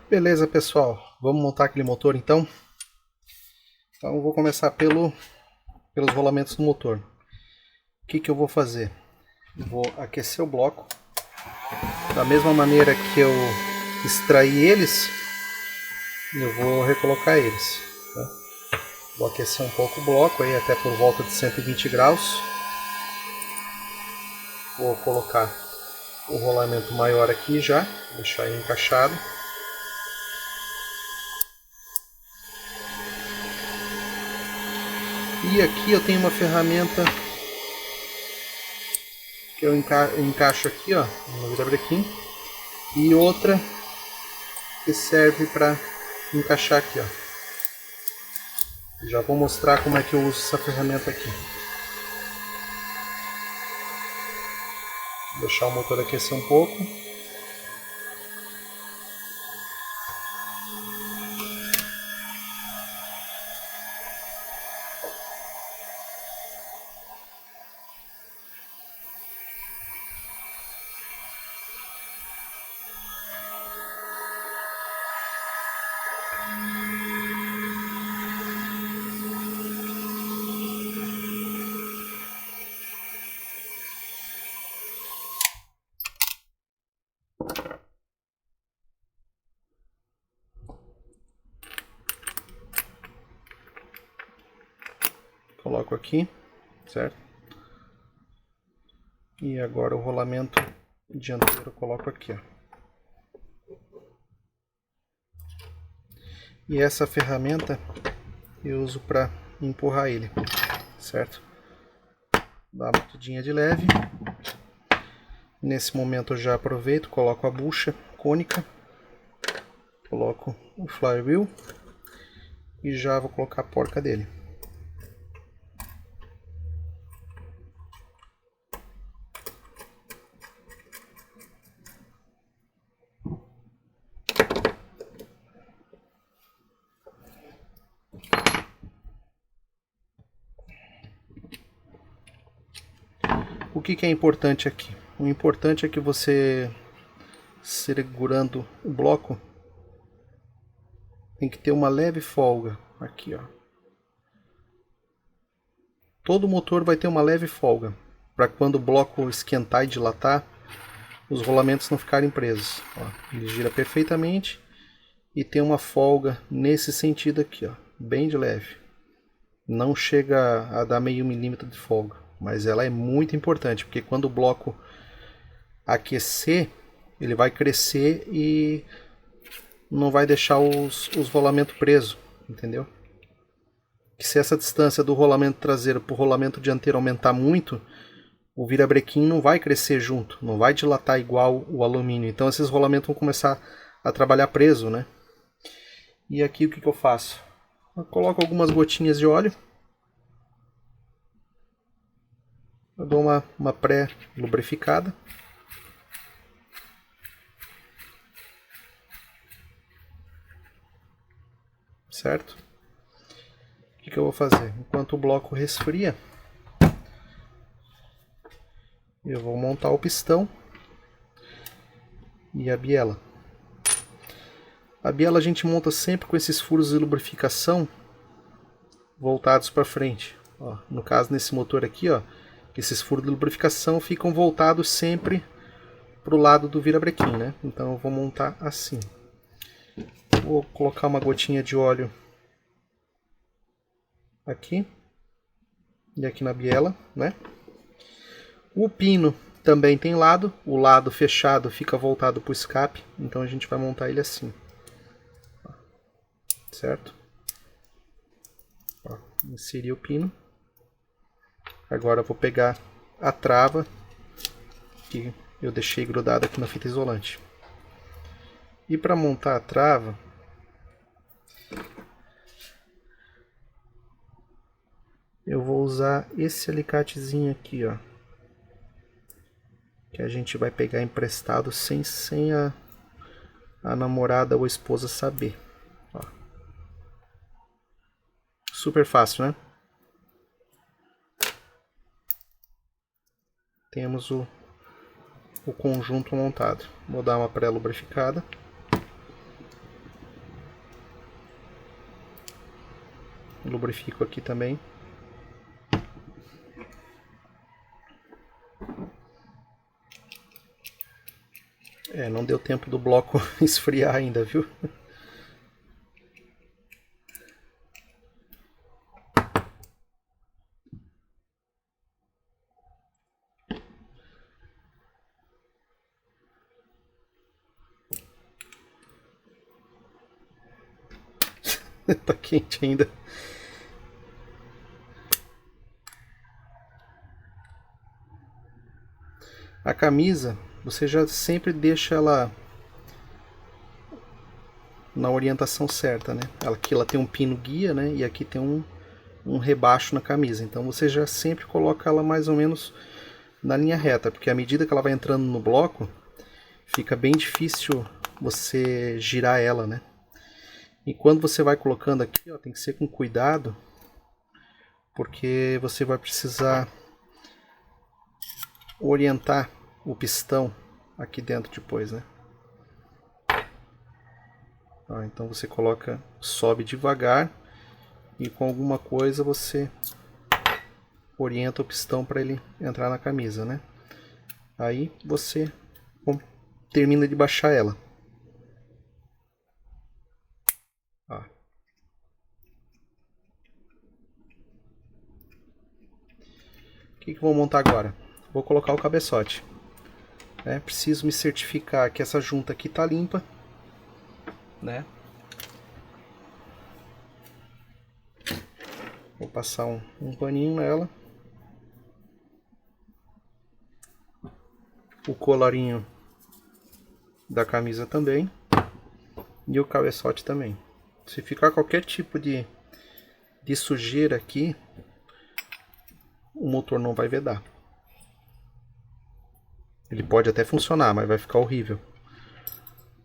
Beleza, pessoal, vamos montar aquele motor então? Então eu vou começar pelos rolamentos do motor. O que eu vou fazer? Vou aquecer o bloco da mesma maneira que eu extraí eles, eu vou recolocar eles, tá? Vou aquecer um pouco o bloco aí até por volta de 120 graus. Vou colocar o rolamento maior aqui já, deixar ele encaixado. E aqui eu tenho uma ferramenta que eu encaixo aqui, ó, no virabrequim, e outra que serve para encaixar aqui, ó. Já vou mostrar como é que eu uso essa ferramenta aqui. Vou deixar o motor aquecer um pouco. Coloco aqui, certo? E agora o rolamento dianteiro eu coloco aqui, ó. E essa ferramenta eu uso para empurrar ele, certo? Dá uma batidinha de leve. Nesse momento eu já aproveito, coloco a bucha cônica, coloco o flywheel e já vou colocar a porca dele. O que é importante aqui? O importante é que você, segurando o bloco, tem que ter uma leve folga aqui, ó. Todo motor vai ter uma leve folga, para quando o bloco esquentar e dilatar, os rolamentos não ficarem presos. Ó, ele gira perfeitamente e tem uma folga nesse sentido aqui, ó, bem de leve. Não chega a dar meio milímetro de folga, mas ela é muito importante, porque quando o bloco aquecer, ele vai crescer e não vai deixar os rolamentos presos, entendeu? Que se essa distância do rolamento traseiro para o rolamento dianteiro aumentar muito, o virabrequim não vai crescer junto, não vai dilatar igual o alumínio. Então esses rolamentos vão começar a trabalhar preso, né? E aqui o que eu faço? Eu coloco algumas gotinhas de óleo. Eu dou uma pré-lubrificada. Certo? O que eu vou fazer? Enquanto o bloco resfria, eu vou montar o pistão e a biela. A biela a gente monta sempre com esses furos de lubrificação voltados para frente. Ó, no caso, nesse motor aqui, ó, esses furos de lubrificação ficam voltados sempre para o lado do virabrequim, né? Então eu vou montar assim. Vou colocar uma gotinha de óleo aqui e aqui na biela, né? O pino também tem lado, o lado fechado fica voltado para o escape, então a gente vai montar ele assim, certo? Ó, inseri o pino. Agora eu vou pegar a trava que eu deixei grudada aqui na fita isolante. E para montar a trava, eu vou usar esse alicatezinho aqui, ó, que a gente vai pegar emprestado sem a namorada ou a esposa saber. Ó. Super fácil, né? Temos o conjunto montado. Vou dar uma pré-lubrificada. lubrifico aqui também. Não deu tempo do bloco esfriar ainda, viu? Tá quente ainda. A camisa, você já sempre deixa ela na orientação certa, né? Aqui ela tem um pino guia, né? E aqui tem um rebaixo na camisa. Então você já sempre coloca ela mais ou menos na linha reta, porque à medida que ela vai entrando no bloco, fica bem difícil você girar ela, né? E quando você vai colocando aqui, ó, tem que ser com cuidado, porque você vai precisar orientar o pistão aqui dentro depois, né? Ó, então você coloca, sobe devagar e com alguma coisa você orienta o pistão para ele entrar na camisa, né? Aí você termina de baixar ela. Ó. O que eu vou montar agora? Vou colocar o cabeçote. Preciso me certificar que essa junta aqui tá limpa, né? Vou passar um paninho nela. O colarinho da camisa também. E o cabeçote também. Se ficar qualquer tipo de sujeira aqui, o motor não vai vedar. Ele pode até funcionar, mas vai ficar horrível.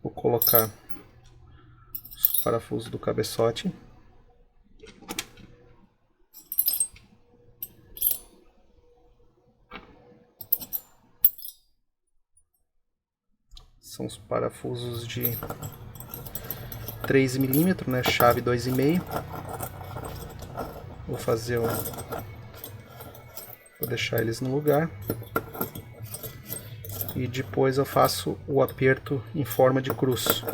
Vou colocar os parafusos do cabeçote. São os parafusos de 3 mm, né? Chave 2,5. Vou fazer vou deixar eles no lugar. E depois eu faço o aperto em forma de cruz.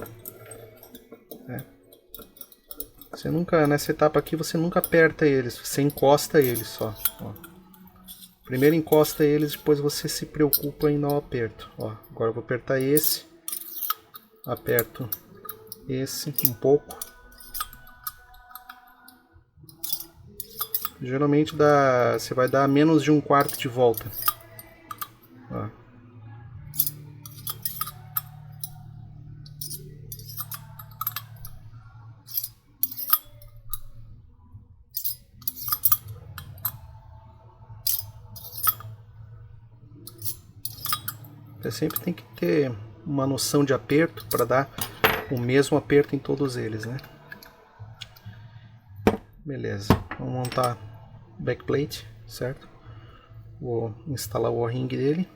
Você nunca, nessa etapa aqui, você nunca aperta eles, você encosta eles só. Ó. Primeiro encosta eles, depois você se preocupa em dar o aperto. Ó, agora eu vou apertar esse, aperto esse um pouco. Geralmente você vai dar menos de 1/4 de volta. Ó. Você sempre tem que ter uma noção de aperto para dar o mesmo aperto em todos eles, né? Beleza, vamos montar o backplate, certo? Vou instalar o O-ring dele.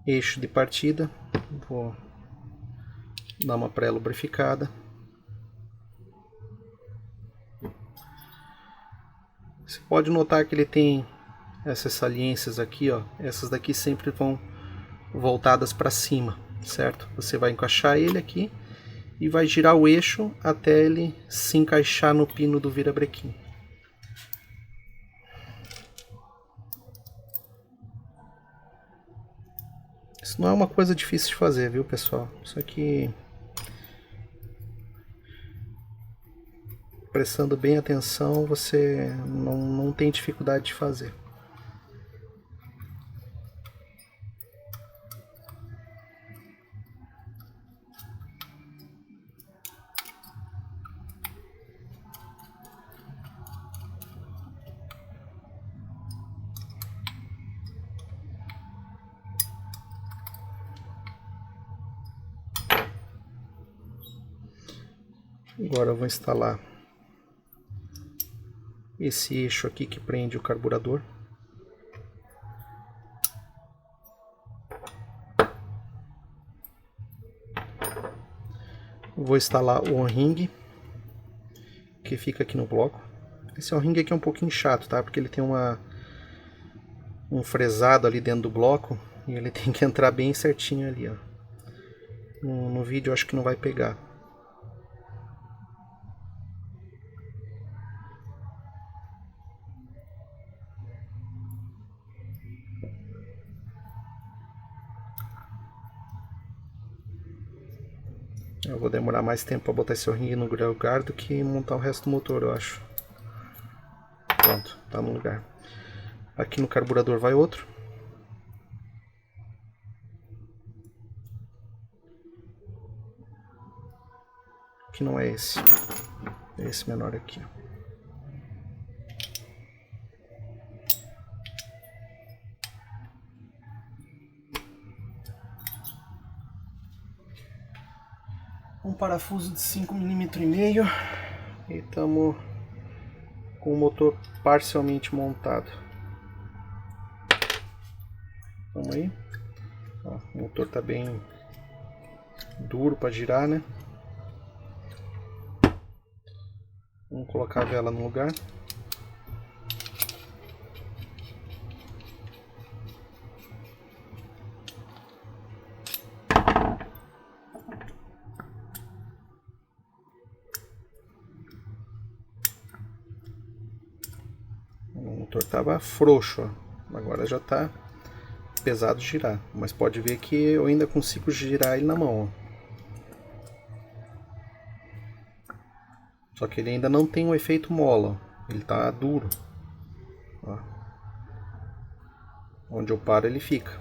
Eixo de partida, vou dar uma pré-lubrificada. Você pode notar que ele tem essas saliências aqui, ó. Essas daqui sempre vão voltadas para cima, certo? Você vai encaixar ele aqui e vai girar o eixo até ele se encaixar no pino do virabrequim. Isso não é uma coisa difícil de fazer, viu, pessoal? Isso aqui, prestando bem atenção, você não tem dificuldade de fazer. Agora eu vou instalar esse eixo aqui que prende o carburador. Vou instalar o on-ring. que fica aqui no bloco. Esse ringue aqui é um pouquinho chato, tá? Porque ele tem um fresado ali dentro do bloco e ele tem que entrar bem certinho ali, ó. No vídeo eu acho que não vai pegar. Eu vou demorar mais tempo para botar esse ringue no lugar do que montar o resto do motor, eu acho. Pronto, tá no lugar. Aqui no carburador vai outro. Que não é esse. É esse menor aqui, ó. Um parafuso de 5,5 mm e estamos com o motor parcialmente montado. Vamos aí. Ó, o motor está bem duro para girar, né? Vamos colocar a vela no lugar. O motor estava frouxo, ó. Agora já está pesado de girar, mas pode ver que eu ainda consigo girar ele na mão, ó. Só que ele ainda não tem um efeito mola, ó. Ele está duro, ó. Onde eu paro ele fica,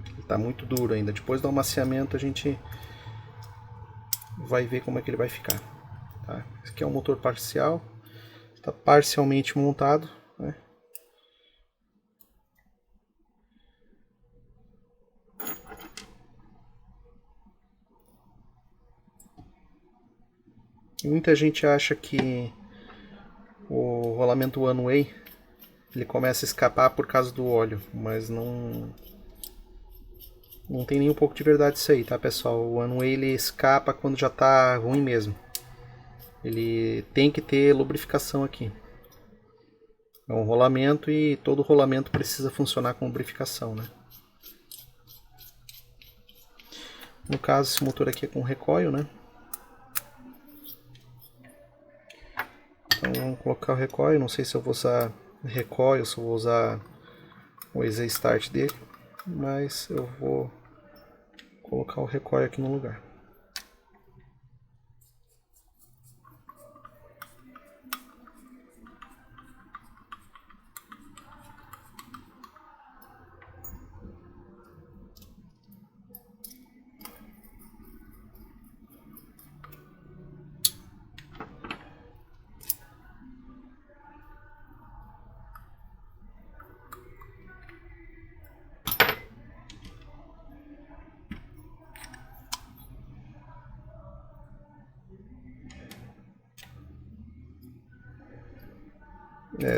ele está muito duro ainda. Depois do amaciamento a gente vai ver como é que ele vai ficar, tá? Esse aqui é um motor parcial, está parcialmente montado, né? Muita gente acha que o rolamento one way ele começa a escapar por causa do óleo, mas não tem nem um pouco de verdade isso aí, tá, pessoal? O one way ele escapa quando já tá ruim mesmo. Ele tem que ter lubrificação aqui. É um rolamento e todo rolamento precisa funcionar com lubrificação, né? No caso, esse motor aqui é com recoil, né? Então vamos colocar o recoil. Não sei se eu vou usar recoil, se eu vou usar o easy start dele, mas eu vou colocar o recoil aqui no lugar.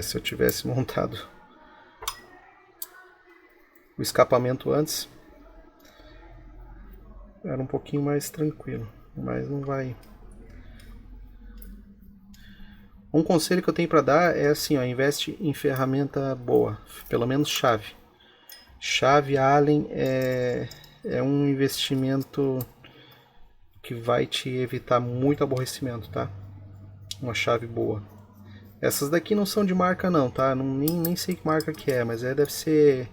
Se eu tivesse montado o escapamento antes, era um pouquinho mais tranquilo, mas não vai. Um conselho que eu tenho para dar é assim, ó, investe em ferramenta boa, pelo menos chave. Chave Allen é um investimento que vai te evitar muito aborrecimento, tá? Uma chave boa. Essas daqui não são de marca não, tá? Nem sei que marca que é, mas deve ser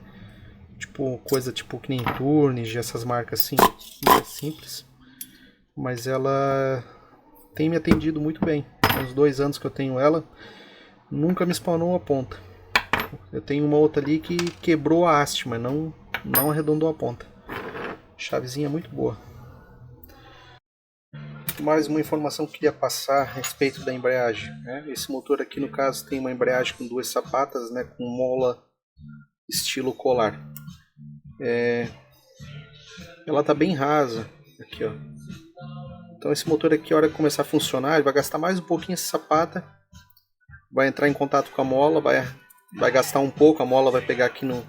tipo coisa tipo que nem Turnage, essas marcas assim, mais simples. Mas ela tem me atendido muito bem. Uns 2 anos que eu tenho ela, nunca me spawnou a ponta. Eu tenho uma outra ali que quebrou a haste, mas não arredondou a ponta. Chavezinha muito boa. Mais uma informação que eu queria passar a respeito da embreagem, né? Esse motor aqui no caso tem uma embreagem com 2 sapatas, né, com mola estilo colar. Ela tá bem rasa aqui, ó. Então esse motor aqui, a hora que começar a funcionar, ele vai gastar mais um pouquinho essa sapata, vai entrar em contato com a mola, vai gastar um pouco, a mola vai pegar aqui no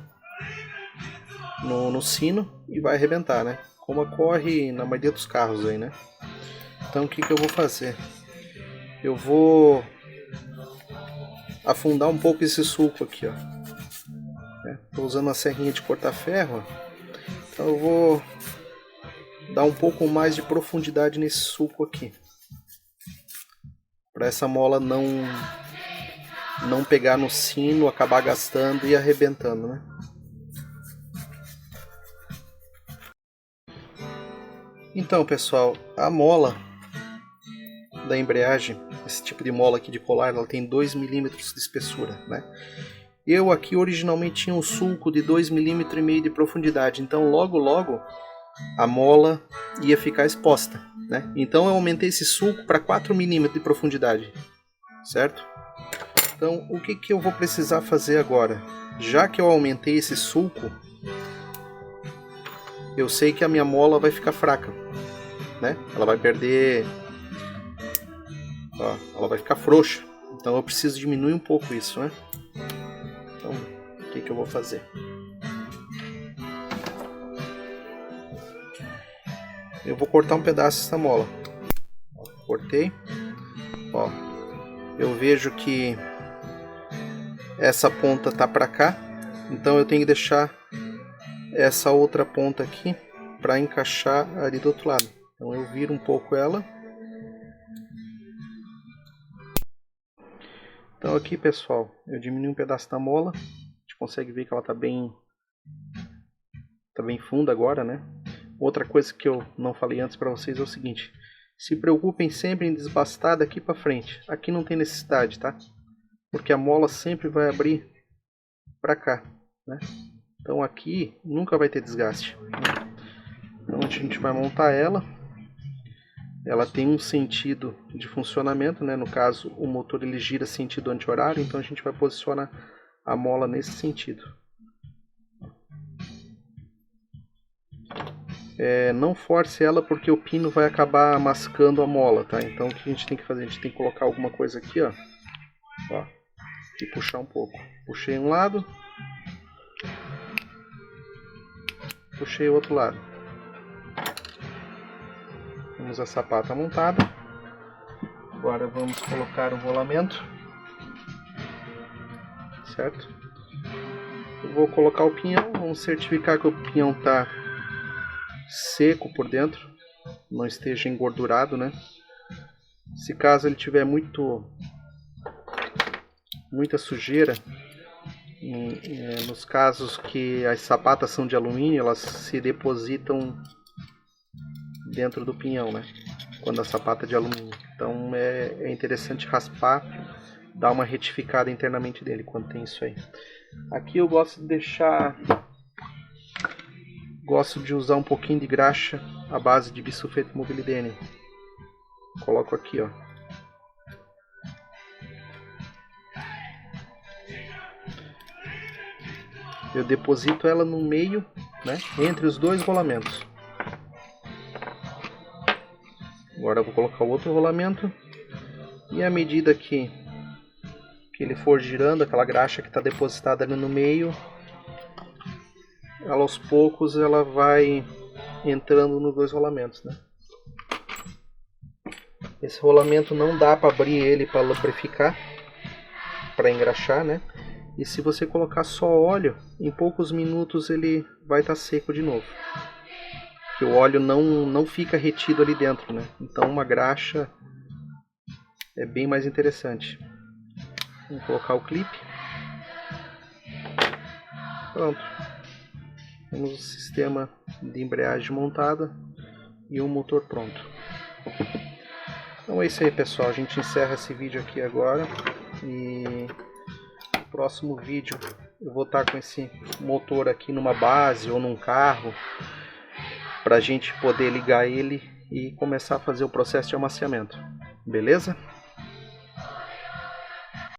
sino e vai arrebentar, né? Como ocorre na maioria dos carros aí, né? Então o que eu vou fazer? eu vou afundar um pouco esse sulco aqui, ó. Estou usando a serrinha de cortar ferro, então eu vou dar um pouco mais de profundidade nesse sulco aqui, para essa mola não pegar no sino, acabar gastando e arrebentando, né? Então, pessoal, a mola da embreagem, esse tipo de mola aqui de polar, ela tem 2 milímetros de espessura, né? Eu aqui originalmente tinha um sulco de 2,5 mm de profundidade, então logo a mola ia ficar exposta, né? Então eu aumentei esse sulco para 4 mm de profundidade, certo? Então o que eu vou precisar fazer agora? Já que eu aumentei esse sulco, eu sei que a minha mola vai ficar fraca, né? Ela vai perder, ó, ela vai ficar frouxa. Então eu preciso diminuir um pouco isso, né? Então o que eu vou fazer? Eu vou cortar um pedaço dessa mola. Cortei. Ó, eu vejo que essa ponta tá para cá, então eu tenho que deixar essa outra ponta aqui para encaixar ali do outro lado. Então eu viro um pouco ela. Então aqui, pessoal, eu diminui um pedaço da mola. A gente consegue ver que ela tá bem funda agora, né? Outra coisa que eu não falei antes para vocês é o seguinte: se preocupem sempre em desbastar daqui para frente. Aqui não tem necessidade, tá? Porque a mola sempre vai abrir para cá, né? Então aqui nunca vai ter desgaste, né? Então a gente vai montar ela. Ela tem um sentido de funcionamento, né? No caso, o motor ele gira sentido anti-horário, então a gente vai posicionar a mola nesse sentido. Não force ela porque o pino vai acabar mascando a mola, tá? Então o que a gente tem que fazer? A gente tem que colocar alguma coisa aqui, ó, e puxar um pouco. Puxei um lado, puxei o outro lado. Temos a sapata montada. Agora vamos colocar o rolamento, certo? Eu vou colocar o pinhão, vamos certificar que o pinhão está seco por dentro, não esteja engordurado, né? Se caso ele tiver muita sujeira, nos casos que as sapatas são de alumínio, elas se depositam dentro do pinhão, né? Quando a sapata é de alumínio. Então é interessante raspar, dar uma retificada internamente dele quando tem isso aí. Aqui eu gosto de usar um pouquinho de graxa à base de bisulfeto mobilidênio. Coloco aqui, ó. Eu deposito ela no meio, né, entre os dois rolamentos. Agora eu vou colocar o outro rolamento. E à medida que ele for girando, aquela graxa que está depositada ali no meio, ela aos poucos ela vai entrando nos dois rolamentos, né? Esse rolamento não dá para abrir ele para lubrificar, para engraxar, né? E se você colocar só óleo, em poucos minutos ele vai estar seco de novo. Que o óleo não fica retido ali dentro, né? Então uma graxa é bem mais interessante. Vamos colocar o clipe. Pronto. Temos o sistema de embreagem montada e o motor pronto. Então é isso aí, pessoal. A gente encerra esse vídeo aqui agora. E no próximo vídeo eu vou estar com esse motor aqui numa base ou num carro, para a gente poder ligar ele e começar a fazer o processo de amaciamento. Beleza?